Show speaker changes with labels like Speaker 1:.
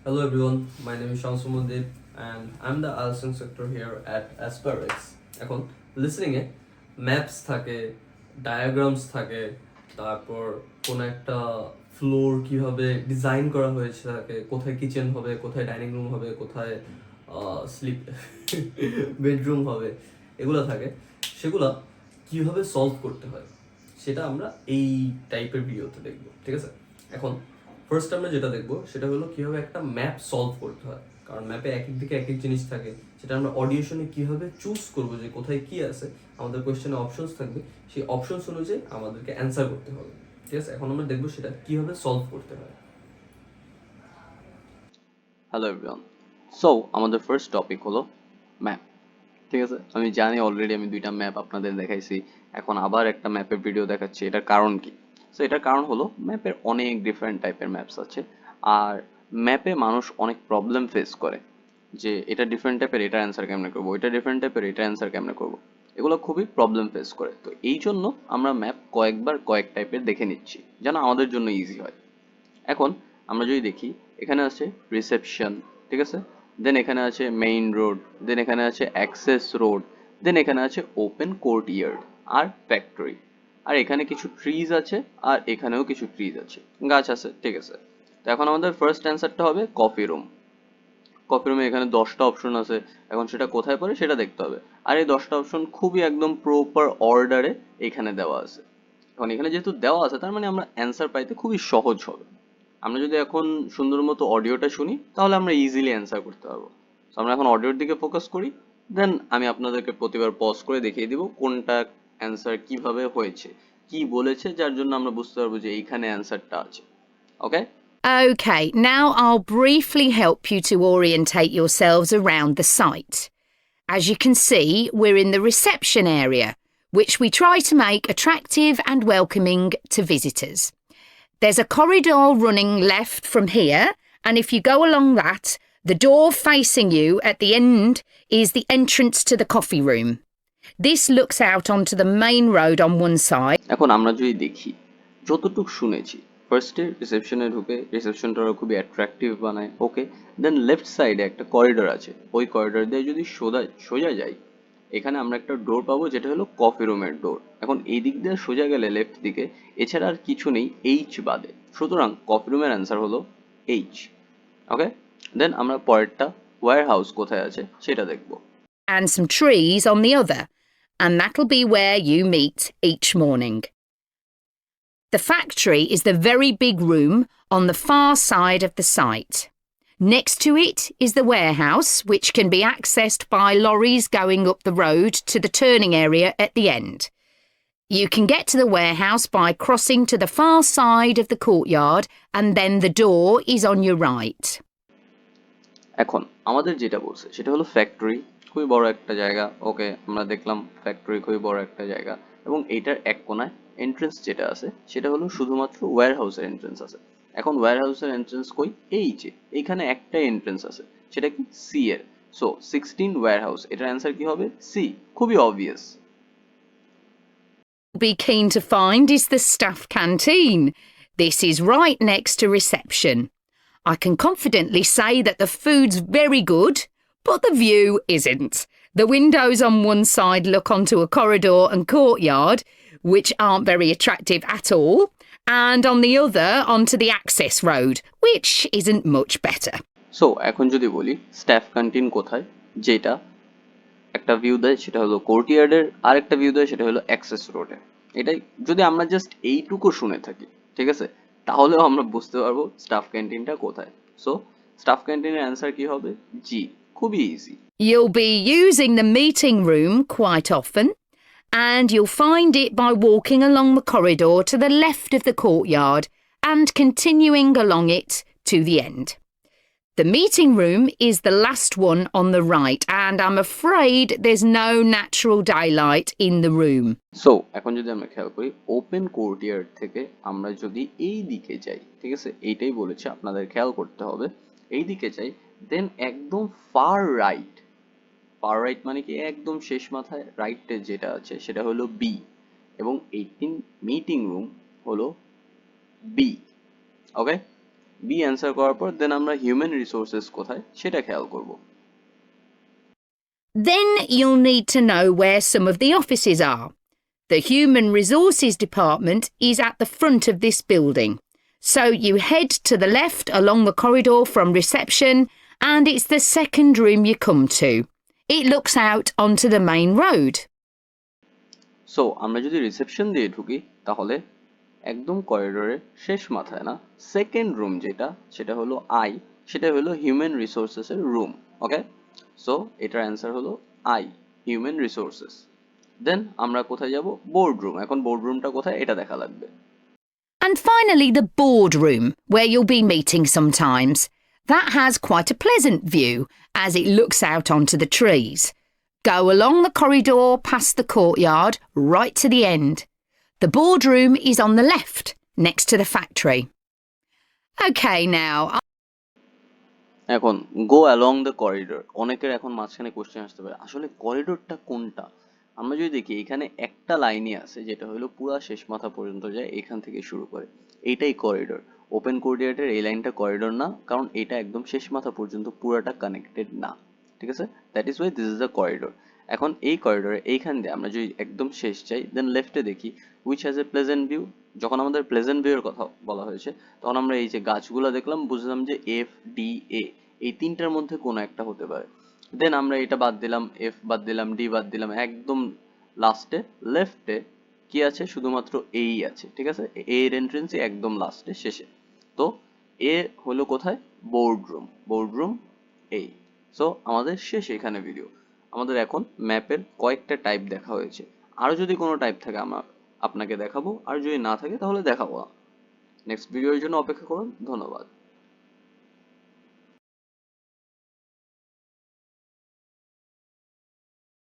Speaker 1: Hello everyone, my name is Shamsumuddin and I'm the IELTS instructor here at Asperix. এখন listening এ maps থাকে, diagrams থাকে, তারপর কোন একটা ফ্লোর কিভাবে ডিজাইন করা হয়েছে থাকে, কোথায় কিচেন হবে, কোথায় ডাইনিং রুম হবে, কোথায় স্লিপ বেডরুম হবে, এগুলো থাকে। সেগুলা কিভাবে সলভ করতে হয় সেটা আমরা এই টাইপের ভিডিওতে দেখব, ঠিক আছে? এখন ফার্স্ট আমরা যেটা দেখবো সেটা হলো কিভাবে একটা ম্যাপ সলভ করতে হয়, কারণ ম্যাপে এক এক দিকে এক এক জিনিস থাকে, সেটা আমরা অডিয়েশনে কিভাবে চুজ করবো যে কোথায় কি আছে। আমাদের কোয়েশ্চেনে অপশনস থাকবে, সেই অপশনস অনুযায়ী আমাদেরকে অ্যান্সার করতে হবে, ঠিক আছে? এখন আমরা দেখবো সেটা কিভাবে সলভ করতে হয়।
Speaker 2: হ্যালো এভরিওয়ান, সো আমাদের ফার্স্ট টপিক হলো ম্যাপ। ঠিক আছে, আমি জানি অলরেডি আমি দুইটা ম্যাপ আপনাদের দেখাইছি, এখন আবার একটা ম্যাপের ভিডিও দেখাচ্ছি। এটার কারণ কি? সো এটার কারণ হলো ম্যাপের অনেক ডিফারেন্ট টাইপের ম্যাপস আছে, আর ম্যাপে মানুষ অনেক প্রবলেম ফেস করে যে এটা ডিফারেন্ট টাইপের, এটার অ্যান্সার কেমনে করবো, এটা ডিফারেন্ট টাইপের, এটার অ্যান্সার কেমনে করবো। এগুলো খুবই প্রবলেম ফেস করে। তো এই জন্য আমরা ম্যাপ কয়েকবার কয়েক টাইপের দেখে নিচ্ছি যেন আমাদের জন্য ইজি হয়। এখন আমরা যদি দেখি, এখানে আছে রিসেপশন, ঠিক আছে, দেন এখানে আছে মেইন রোড, দেন এখানে আছে অ্যাক্সেস রোড, দেন এখানে আছে ওপেন কোর্ট ইয়ার্ড আর ফ্যাক্টরি। আর এখানে কিছু ট্রিজ আছে, আর এখানেও কিছু ট্রিজ আছে, গাছ আছে, ঠিক আছে। তো এখন আমাদের ফার্স্ট অ্যান্সারটা হবে কফি রুম। কপি রুমে এখানে 10টা অপশন আছে, এখন সেটা কোথায় পড়ে সেটা দেখতে হবে। আর এই 10টা অপশন খুবই একদম প্রপার অর্ডারে এখানে দেওয়া আছে। এখন এখানে যেহেতু দেওয়া আছে, তার মানে আমরা অ্যান্সার পাইতে খুবই সহজ হবে। আমরা যদি এখন সুন্দর মতো অডিওটা শুনি, তাহলে আমরা ইজিলি অ্যান্সার করতে পারবো। তো আমরা এখন অডিওর দিকে ফোকাস করি, দেন আমি আপনাদেরকে প্রতিবার পজ করে দেখিয়ে দিব কোনটা অ্যান্সার কিভাবে হয়েছে, কি বলেছে, যার জন্য আমরা বুঝতে পারবো যে এইখানে অ্যান্সারটা আছে। ওকে?
Speaker 3: Okay, now I'll briefly help you to orientate yourselves around the site. As you can see, we're in the reception area, which we try to make attractive and welcoming to visitors. There's a corridor running left from here, and if you go along that, the door facing you at the end is the entrance to the coffee room. This looks out onto the main road on one side.
Speaker 2: এখন আমরা যদি দেখি, যতটুকু শুনেছি, ফার্স্টে রিসেপশনে ঢুকে রিসেপশনটা ওরা খুবই অ্যাট্রাকটিভ বানায়, ওকে। দেন লেফট সাইডে একটা করিডোর আছে, ওই করিডোর দিয়ে যদি সোজা সোজা যাই, এখানে আমরা একটা ডোর পাবো যেটা হলো কফি রুমের ডোর। এখন এই দিক দিয়ে সোজা গেলে লেফট দিকে, এছাড়া আর কিছু নেই এইচ বাদে, সুতরাং কফি রুমের অ্যান্সার হলো এইচ। ওকে, দেন আমরা পরেরটা ওয়্যার হাউস কোথায় আছে সেটা দেখবো।
Speaker 3: And some trees on the other, and that'll be where you meet each morning. The factory is the very big room on the far side of the site. Next to it is the warehouse, which can be accessed by lorries going up the road to the turning area at the end. You can get to the warehouse by crossing to the far side of the courtyard, and then the door is on your right.
Speaker 2: এখন আমাদের যেটা বলছে সেটা হলো factory, খুবই বড় একটা জায়গা। ওকে, আমরা দেখলাম ফ্যাক্টরি খুবই বড় একটা জায়গা, এবং এইটার এক কোনায় এন্ট্রেন্স যেটা আছে সেটা হলো শুধুমাত্র ওয়্যার হাউসের এন্ট্রেন্স আছে। এখন ওয়্যার হাউসের এন্ট্রেন্স কই? এই যে এইখানে একটাই এন্ট্রেন্স আছে, সেটা কি? সি এর। সো 16 ওয়্যার হাউস, এটার অ্যান্সার কি হবে? সি। খুবই obvious.
Speaker 3: Be keen to find is the staff canteen. This is right next to reception. I can confidently say that the food's very good, but the view isn't. The windows on one side look onto a corridor and courtyard, which aren't very attractive at all, and on the other onto the access road, which isn't much better.
Speaker 2: So এখন যদি বলি staff canteen কোথায়, যেটা একটা view দেয় সেটা হলো কোর্টইয়ার্ডের, আর একটা ভিউ দেয় সেটা হলো অ্যাক্সেস রোডের। এটাই যদি আমরা জাস্ট এইটুকু শুনে থাকি, ঠিক আছে, তাহলেও আমরা বুঝতে পারবো স্টাফ ক্যান্টিনটা কোথায়। সো স্টাফ ক্যান্টিনের অ্যান্সার কি হবে? জি। খুবই easy.
Speaker 3: You'll be using the meeting room quite often, and you'll find it by walking along the corridor to the left of the courtyard and continuing along it to the end. The meeting room is the last one on the right, and I'm afraid there's no natural daylight in the room.
Speaker 2: So এখন যদি আমরা খেয়াল করি, open courtyard থেকে আমরা যদি এই দিকে যাই, ঠিক আছে, এইটাই বলেছে আপনাদের খেয়াল করতে হবে, এই দিকে যাই, দেন একদম ফার রাইট, ফার রাইট মানে কি একদম শেষ মাথায় রাইটে যেটা আছে সেটা হলো বি, এবং 18 মিটিং রুম হলো বি। ওকে, বি অ্যান্সার করার পর দেন আমরা হিউম্যান রিসোর্সেস কোথায় সেটা খেয়াল করব।
Speaker 3: Then you'll need to know where some of the offices are. The Human Resources Department is at the front of this building. So you head to the left along the corridor from reception and it's the second room you come to. It looks out onto the main road.
Speaker 2: So আমরা যদি reception দিয়ে ঢুকি তাহলে একদম করিডোরের শেষ মাথায় না, সেকেন্ড রুম যেটা সেটা হলো আই, সেটা হলো হিউম্যান রিসোর্সেস এর রুম। ওকে, সো এটার অ্যান্সার হলো আই, হিউম্যান রিসোর্সেস। দেন আমরা কোথায় যাব? Board room. এখন বোর্ড রুমটা কোথায় এটা দেখা লাগবে।
Speaker 3: And finally, the boardroom, where you'll be meeting sometimes. That has quite a pleasant view as it looks out onto the trees. Go along the corridor past the courtyard right to the end. The boardroom is on the left, next to the factory. Okay, now,
Speaker 2: এখন গো along the corridor, অনেকের এখন মাঝখানে question আসতে পারে আসলে করিডোরটা কোনটা। আমরা যদি দেখি এখানে একটা লাইনই আছে যেটা হলো পুরা শেষ মাথা পর্যন্ত যায়, এখান থেকে শুরু করে, এইটাই করিডোর। ওপেন কোঅর্ডিনেটের এই লাইনটা করিডোর না, কারণ এটা একদম শেষ মাথা পর্যন্ত পুরাটা কানেক্টেড না, ঠিক আছে? That is why this is the corridor. এখন এই করিডোরে এইখান দিয়ে আমরা যদি একদম শেষ যাই দেন লেফটে দেখি which has a pleasant view. যখন আমাদের প্লেজেন্ট ভিউ এর কথা বলা হয়েছে তখন আমরা এই যে গাছগুলো দেখলাম, বুঝলাম যে এফ ডি এ এই তিনটার মধ্যে কোনো একটা হতে পারে। দেন আমরা এটা বাদ দিলাম, এফ বাদ দিলাম, ডি বাদ দিলাম, একদম লাস্টে লেফটে কি আছে? শুধুমাত্র এই আছে, ঠিক আছে? এর এন্ট্রেন্স একদম লাস্টে শেষে। তো এ হলো কোথায়? বোর্ড রুম এই। সো আমাদের শেষ এখানে ভিডিও। আমাদের এখন ম্যাপের কয়েকটা টাইপ দেখা হয়েছে, আরো যদি কোনো টাইপ থাকে আমরা আপনাকে দেখাবো, আর যদি না থাকে তাহলে দেখাবো না। নেক্সট ভিডিওর জন্য অপেক্ষা করুন। ধন্যবাদ।